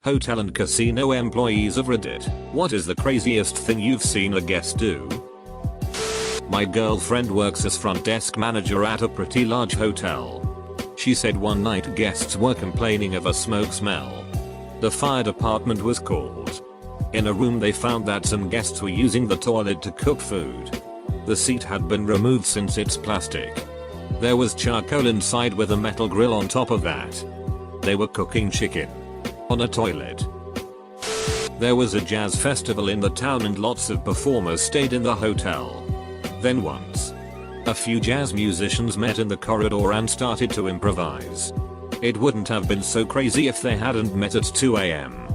Hotel and casino employees of Reddit, what is the craziest thing you've seen a guest do? My girlfriend works as front desk manager at a pretty large hotel. She said one night guests were complaining of a smoke smell. The fire department was called. In a room they found that some guests were using the toilet to cook food. The seat had been removed since it's plastic. There was charcoal inside with a metal grill on top of that. They were cooking chicken on a toilet. There was a jazz festival in the town and lots of performers stayed in the hotel. Then once, a few jazz musicians met in the corridor and started to improvise. It wouldn't have been so crazy if they hadn't met at 2 AM.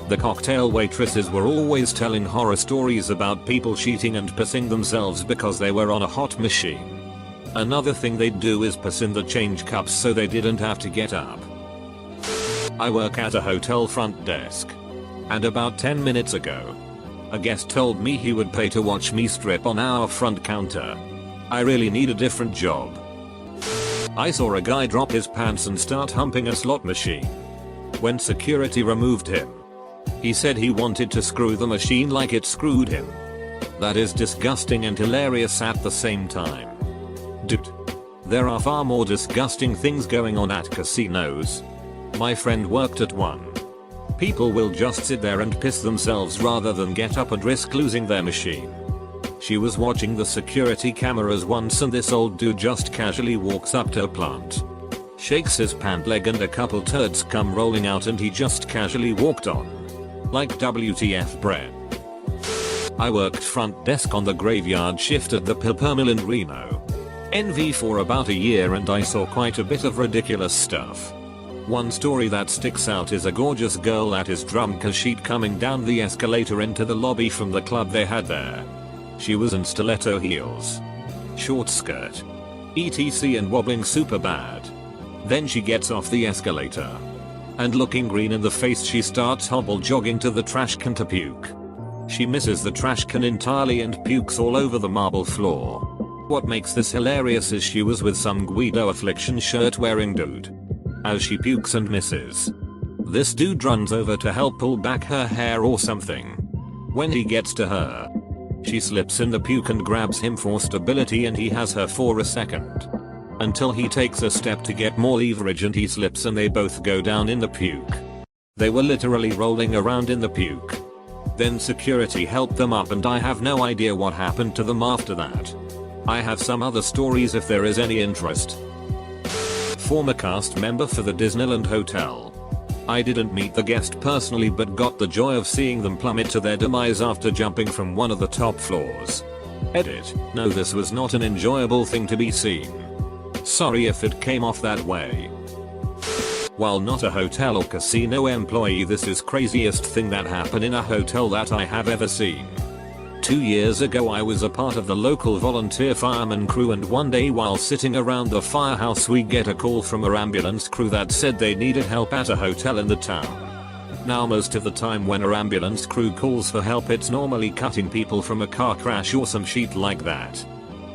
The cocktail waitresses were always telling horror stories about people cheating and pissing themselves because they were on a hot machine. Another thing they'd do is piss in the change cups so they didn't have to get up. I work at a hotel front desk. And about 10 minutes ago, a guest told me he would pay to watch me strip on our front counter. I really need a different job. I saw a guy drop his pants and start humping a slot machine. When security removed him, he said he wanted to screw the machine like it screwed him. That is disgusting and hilarious at the same time. Dude, there are far more disgusting things going on at casinos. My friend worked at one. People will just sit there and piss themselves rather than get up and risk losing their machine. She was watching the security cameras once and this old dude just casually walks up to a plant, shakes his pant leg and a couple turds come rolling out and he just casually walked on. Like WTF bread. I worked front desk on the graveyard shift at the paper mill in Reno, NV for about a year and I saw quite a bit of ridiculous stuff. One story that sticks out is a gorgeous girl that is drunk as she'd coming down the escalator into the lobby from the club they had there. She was in stiletto heels, short skirt, etc and wobbling super bad. Then she gets off the escalator. And looking green in the face she starts hobble jogging to the trash can to puke. She misses the trash can entirely and pukes all over the marble floor. What makes this hilarious is she was with some Guido Affliction shirt wearing dude. As she pukes and misses, this dude runs over to help pull back her hair or something. When he gets to her, she slips in the puke and grabs him for stability and he has her for a second. Until he takes a step to get more leverage and he slips and they both go down in the puke. They were literally rolling around in the puke. Then security helped them up and I have no idea what happened to them after that. I have some other stories if there is any interest. Former cast member for the Disneyland Hotel. I didn't meet the guest personally but got the joy of seeing them plummet to their demise after jumping from one of the top floors. Edit, no, this was not an enjoyable thing to be seen. Sorry if it came off that way. While not a hotel or casino employee, this is craziest thing that happened in a hotel that I have ever seen. 2 years ago I was a part of the local volunteer fireman crew and one day while sitting around the firehouse we get a call from our ambulance crew that said they needed help at a hotel in the town. Now most of the time when our ambulance crew calls for help it's normally cutting people from a car crash or some shit like that.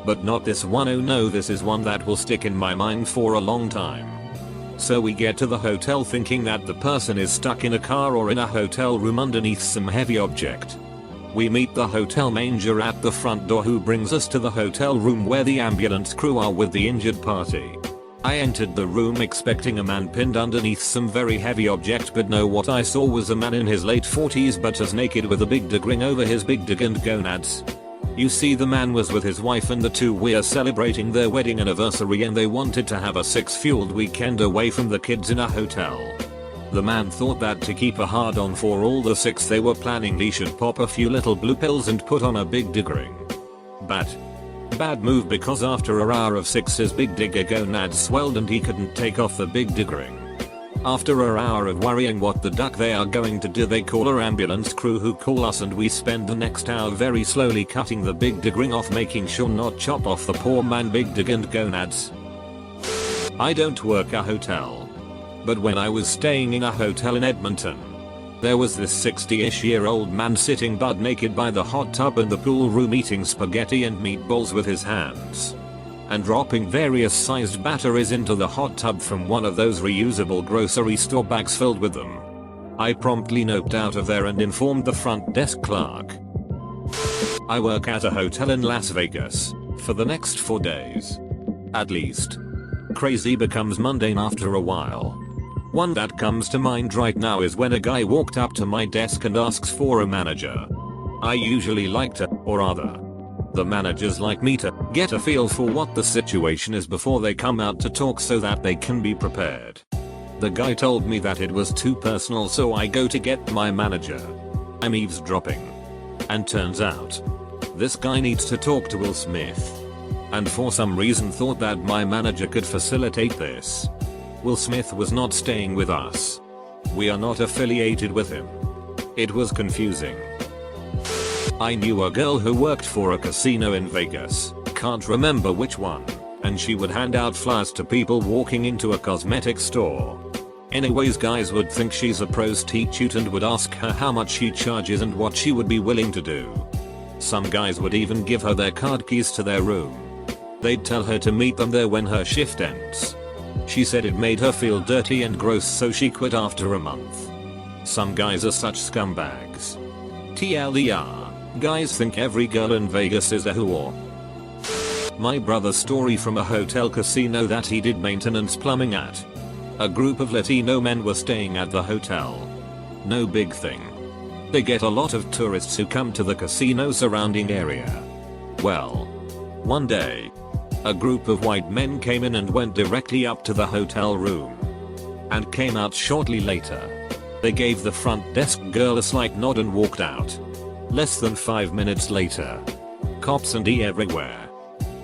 But not this one. Oh no, this is one that will stick in my mind for a long time. So we get to the hotel thinking that the person is stuck in a car or in a hotel room underneath some heavy object. We meet the hotel manager at the front door who brings us to the hotel room where the ambulance crew are with the injured party. I entered the room expecting a man pinned underneath some very heavy object but no, what I saw was a man in his late 40s but as naked with a big dig ring over his big dig and gonads. You see, the man was with his wife and the two were celebrating their wedding anniversary and they wanted to have a sex-fueled weekend away from the kids in a hotel. The man thought that to keep a hard on for all the six they were planning he should pop a few little blue pills and put on a big dig ring. Bad move because after an hour of sex his big digger gonads swelled and he couldn't take off the big dig ring. After an hour of worrying what the duck they are going to do, they call our ambulance crew who call us and we spend the next hour very slowly cutting the big dig ring off, making sure not chop off the poor man big dig and gonads. I don't work a hotel. But when I was staying in a hotel in Edmonton, there was this 60-ish-year-old man sitting butt naked by the hot tub in the pool room eating spaghetti and meatballs with his hands. And dropping various sized batteries into the hot tub from one of those reusable grocery store bags filled with them. I promptly noped out of there and informed the front desk clerk. I work at a hotel in Las Vegas for the next 4 days. At least. Crazy becomes mundane after a while. One that comes to mind right now is when a guy walked up to my desk and asks for a manager. I usually like to, or rather, the managers like me to, get a feel for what the situation is before they come out to talk so that they can be prepared. The guy told me that it was too personal, so I go to get my manager. I'm eavesdropping. And turns out, this guy needs to talk to Will Smith. And for some reason thought that my manager could facilitate this. Will Smith was not staying with us. We are not affiliated with him. It was confusing. I knew a girl who worked for a casino in Vegas, can't remember which one, and she would hand out flyers to people walking into a cosmetic store. Anyways, guys would think she's a prostitute and would ask her how much she charges and what she would be willing to do. Some guys would even give her their card keys to their room. They'd tell her to meet them there when her shift ends. She said it made her feel dirty and gross, so she quit after a month. Some guys are such scumbags. TLDR. Guys think every girl in Vegas is a whore. My brother's story from a hotel casino that he did maintenance plumbing at. A group of Latino men were staying at the hotel. No big thing. They get a lot of tourists who come to the casino surrounding area. Well, one day, a group of white men came in and went directly up to the hotel room. And came out shortly later. They gave the front desk girl a slight nod and walked out. Less than 5 minutes later. Cops and everywhere.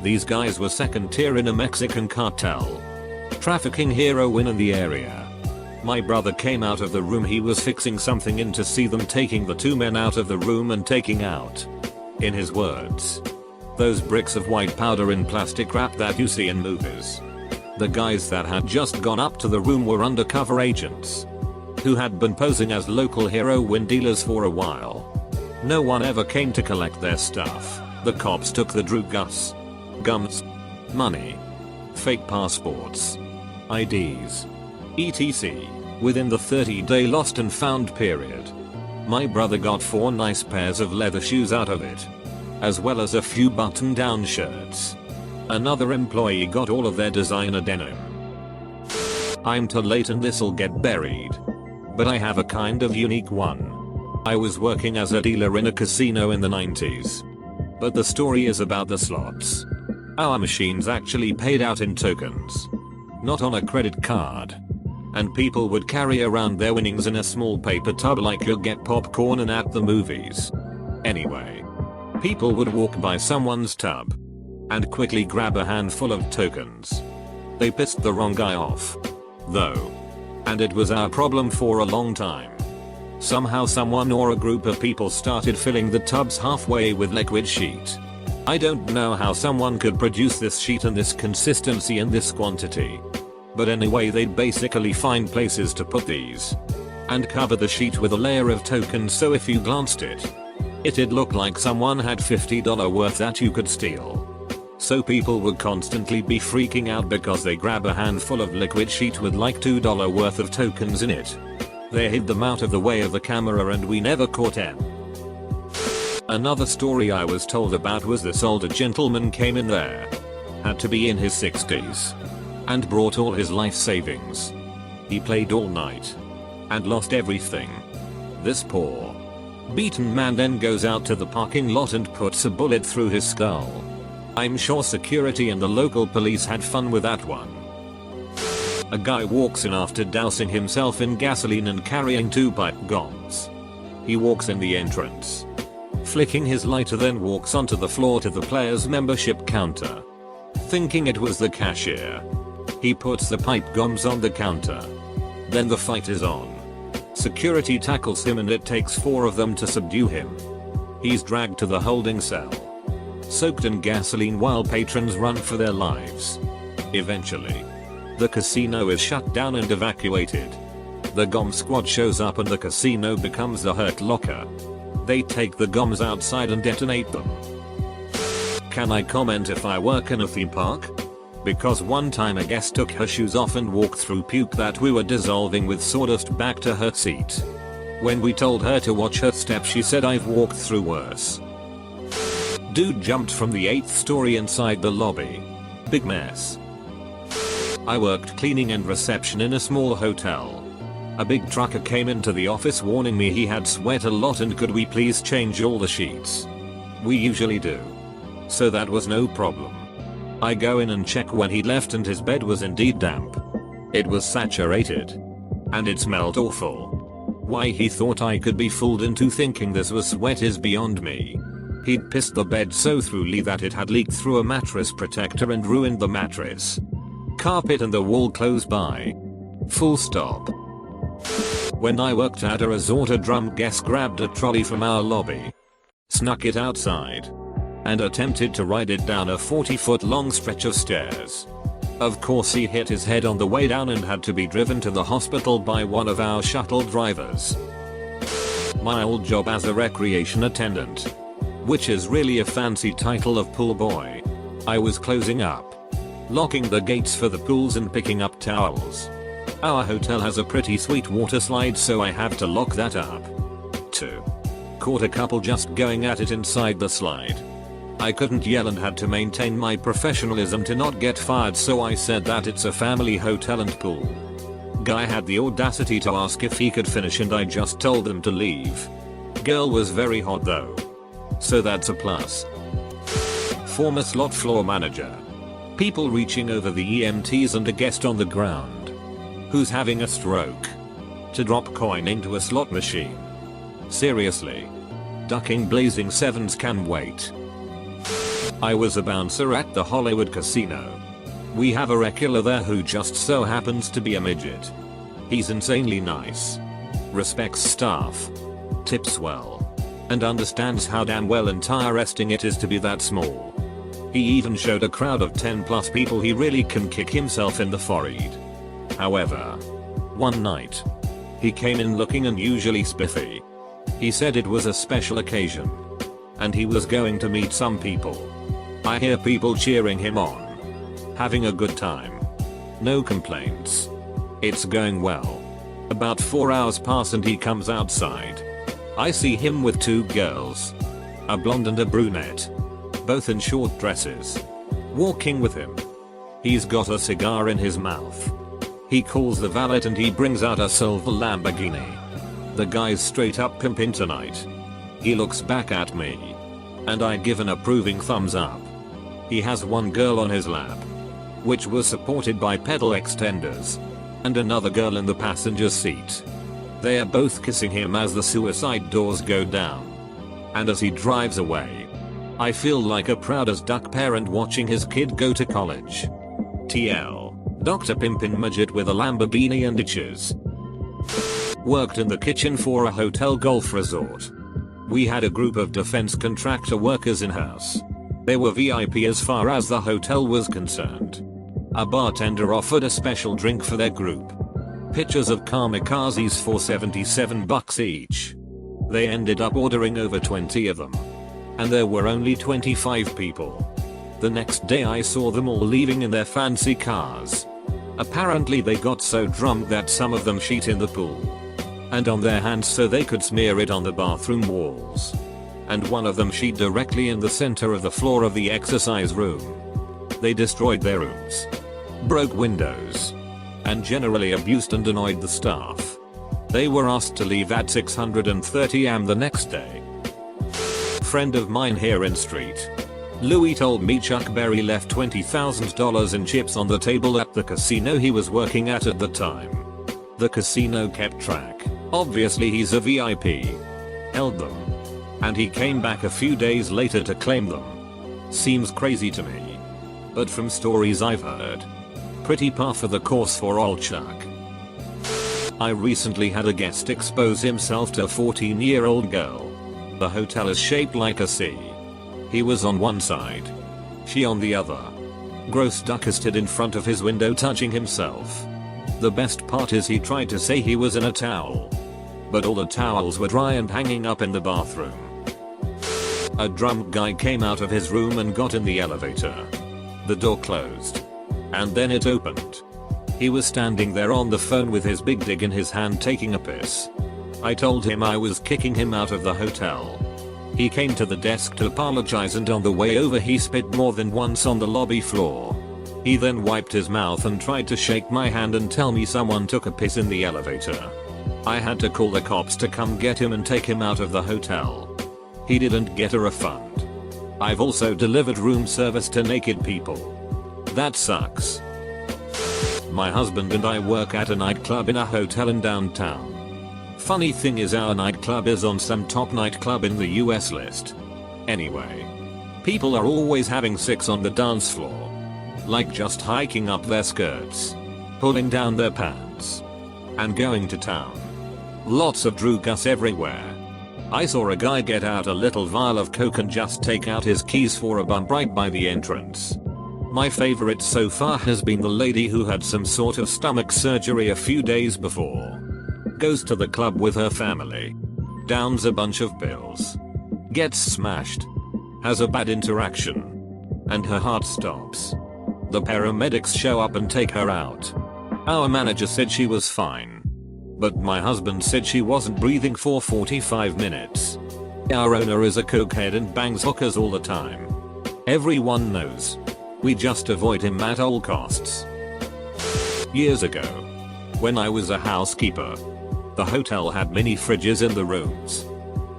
These guys were second tier in a Mexican cartel. Trafficking heroin in the area. My brother came out of the room he was fixing something in to see them taking the 2 men out of the room and taking out, in his words, those bricks of white powder in plastic wrap that you see in movies. The guys that had just gone up to the room were undercover agents who had been posing as local heroin dealers for a while. No one ever came to collect their stuff. The cops took the drugs, guns, money, fake passports, IDs, etc. within the 30-day lost and found period. My brother got 4 nice pairs of leather shoes out of it, as well as a few button-down shirts. Another employee got all of their designer denim. I'm too late and this'll get buried. But I have a kind of unique one. I was working as a dealer in a casino in the 90s. But the story is about the slots. Our machines actually paid out in tokens, not on a credit card. And people would carry around their winnings in a small paper tub like you get popcorn in at the movies. Anyway, people would walk by someone's tub and quickly grab a handful of tokens. They pissed the wrong guy off, though. And it was our problem for a long time. Somehow someone or a group of people started filling the tubs halfway with liquid sheet. I don't know how someone could produce this sheet in this consistency and this quantity. But anyway, they'd basically find places to put these and cover the sheet with a layer of tokens, so if you glanced it'd look like someone had $50 worth that you could steal. So people would constantly be freaking out because they grab a handful of liquid sheet with like $2 worth of tokens in it. They hid them out of the way of the camera and we never caught them. Another story I was told about was this older gentleman came in there. Had to be in his 60s. And brought all his life savings. He played all night. And lost everything. This poor, beaten man then goes out to the parking lot and puts a bullet through his skull. I'm sure security and the local police had fun with that one. A guy walks in after dousing himself in gasoline and carrying 2 pipe bombs. He walks in the entrance, flicking his lighter, then walks onto the floor to the player's membership counter. Thinking it was the cashier, he puts the pipe bombs on the counter. Then the fight is on. Security tackles him and it takes 4 of them to subdue him. He's dragged to the holding cell, soaked in gasoline while patrons run for their lives. Eventually, the casino is shut down and evacuated. The GOM squad shows up and the casino becomes the Hurt Locker. They take the GOMs outside and detonate them. Can I comment if I work in a theme park? Because one time a guest took her shoes off and walked through puke that we were dissolving with sawdust back to her seat. When we told her to watch her step, she said, "I've walked through worse." Dude jumped from the 8th story inside the lobby. Big mess. I worked cleaning and reception in a small hotel. A big trucker came into the office warning me he had sweat a lot and could we please change all the sheets. We usually do. So that was no problem. I go in and check when he left and his bed was indeed damp. It was saturated. And it smelled awful. Why he thought I could be fooled into thinking this was sweat is beyond me. He'd pissed the bed so thoroughly that it had leaked through a mattress protector and ruined the mattress, carpet and the wall close by. Full stop. When I worked at a resort, a drunk guest grabbed a trolley from our lobby, snuck it outside, and attempted to ride it down a 40-foot long stretch of stairs. Of course he hit his head on the way down and had to be driven to the hospital by one of our shuttle drivers. My old job as a recreation attendant, which is really a fancy title of pool boy. I was closing up, locking the gates for the pools and picking up towels. Our hotel has a pretty sweet water slide, so I have to lock that up. 2. Caught a couple just going at it inside the slide. I couldn't yell and had to maintain my professionalism to not get fired, so I said that it's a family hotel and pool. Guy had the audacity to ask if he could finish and I just told them to leave. Girl was very hot though, so that's a plus. Former slot floor manager. People reaching over the EMTs and a guest on the ground who's having a stroke to drop coin into a slot machine. Seriously. Ducking blazing sevens can wait. I was a bouncer at the Hollywood casino. We have a regular there who just so happens to be a midget. He's insanely nice, respects staff, tips well, and understands how damn well interesting it is to be that small. He even showed a crowd of 10+ people he really can kick himself in the forehead. However, one night, he came in looking unusually spiffy. He said it was a special occasion, and he was going to meet some people. I hear people cheering him on, having a good time. No complaints. It's going well. About 4 hours pass and he comes outside. I see him with 2 girls, a blonde and a brunette, both in short dresses, walking with him. He's got a cigar in his mouth. He calls the valet and he brings out a silver Lamborghini. The guy's straight up pimpin' tonight. He looks back at me, and I give an approving thumbs up. He has one girl on his lap, which was supported by pedal extenders, and another girl in the passenger seat. They are both kissing him as the suicide doors go down. And as he drives away, I feel like a proud as duck parent watching his kid go to college. TL. Dr. Pimpin' Midget with a Lamborghini and itches. Worked in the kitchen for a hotel golf resort. We had a group of defense contractor workers in-house. They were VIP as far as the hotel was concerned. A bartender offered a special drink for their group. Pitchers of kamikazes for $77 each. They ended up ordering over 20 of them. And there were only 25 people. The next day I saw them all leaving in their fancy cars. Apparently they got so drunk that some of them shit in the pool and on their hands so they could smear it on the bathroom walls. And one of them shit directly in the center of the floor of the exercise room. They destroyed their rooms, broke windows, and generally abused and annoyed the staff. They were asked to leave at 6:30 am the next day. Friend of mine here in street, Louis, told me Chuck Berry left $20,000 in chips on the table at the casino he was working at the time. The casino kept track. Obviously he's a VIP. Held them. And he came back a few days later to claim them. Seems crazy to me. But from stories I've heard, pretty par for the course for old Chuck. I recently had a guest expose himself to a 14-year-old girl. The hotel is shaped like a C. He was on one side, she on the other. Gross ducker stood in front of his window touching himself. The best part is he tried to say he was in a towel, but all the towels were dry and hanging up in the bathroom. A drunk guy came out of his room and got in the elevator. The door closed, and then it opened. He was standing there on the phone with his big dick in his hand taking a piss. I told him I was kicking him out of the hotel. He came to the desk to apologize, and on the way over he spit more than once on the lobby floor. He then wiped his mouth and tried to shake my hand and tell me someone took a piss in the elevator. I had to call the cops to come get him and take him out of the hotel. He didn't get a refund. I've also delivered room service to naked people. That sucks. My husband and I work at a nightclub in a hotel in downtown. Funny thing is, our nightclub is on some top nightclub in the US list. Anyway, people are always having sex on the dance floor. Like just hiking up their skirts, pulling down their pants, and going to town. Lots of drugas everywhere. I saw a guy get out a little vial of coke and just take out his keys for a bump right by the entrance. My favorite so far has been the lady who had some sort of stomach surgery a few days before. Goes to the club with her family. Downs a bunch of pills. Gets smashed. Has a bad interaction. And her heart stops. The paramedics show up and take her out. Our manager said she was fine. But my husband said she wasn't breathing for 45 minutes. Our owner is a cokehead and bangs hookers all the time. Everyone knows. We just avoid him at all costs. Years ago, when I was a housekeeper, the hotel had mini fridges in the rooms.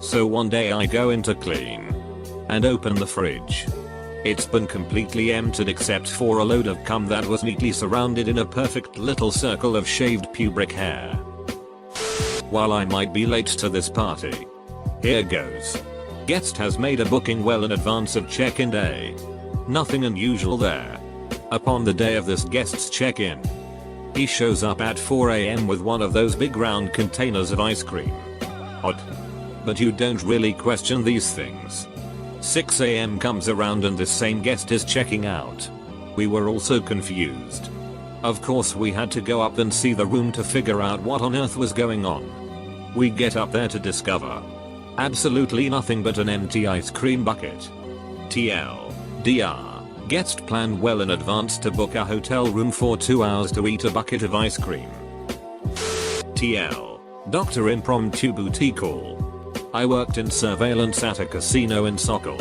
So one day I go in to clean and open the fridge. It's been completely emptied except for a load of cum that was neatly surrounded in a perfect little circle of shaved pubic hair. While I might be late to this party, here goes. Guest has made a booking well in advance of check-in day. Nothing unusual there. Upon the day of this guest's check-in, he shows up at 4 AM with one of those big round containers of ice cream. Odd. But you don't really question these things. 6 AM comes around and this same guest is checking out. We were also confused. Of course we had to go up and see the room to figure out what on earth was going on. We get up there to discover absolutely nothing but an empty ice cream bucket. TLDR. Guest planned well in advance to book a hotel room for 2 hours to eat a bucket of ice cream. TL. Dr. Impromptu Booty Call. I worked in surveillance at a casino in Sokol.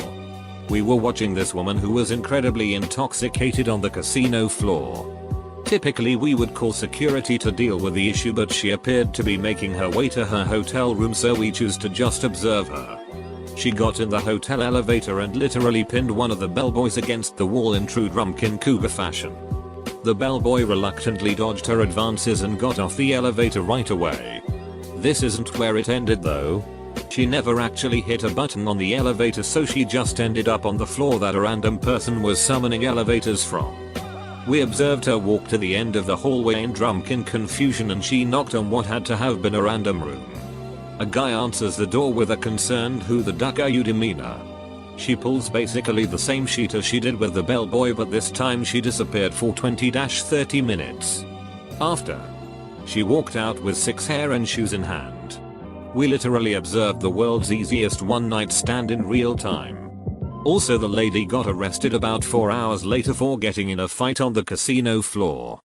We were watching this woman who was incredibly intoxicated on the casino floor. Typically we would call security to deal with the issue, but she appeared to be making her way to her hotel room, so we chose to just observe her. She got in the hotel elevator and literally pinned one of the bellboys against the wall in true drunken cougar fashion. The bellboy reluctantly dodged her advances and got off the elevator right away. This isn't where it ended though. She never actually hit a button on the elevator, so she just ended up on the floor that a random person was summoning elevators from. We observed her walk to the end of the hallway in drunken confusion, and she knocked on what had to have been a random room. A guy answers the door with a concerned "Who the duck are you" demeanor. She pulls basically the same sheet as she did with the bellboy, but this time she disappeared for 20-30 minutes. After, she walked out with 6 hair and shoes in hand. We literally observed the world's easiest one-night stand in real time. Also, the lady got arrested about 4 hours later for getting in a fight on the casino floor.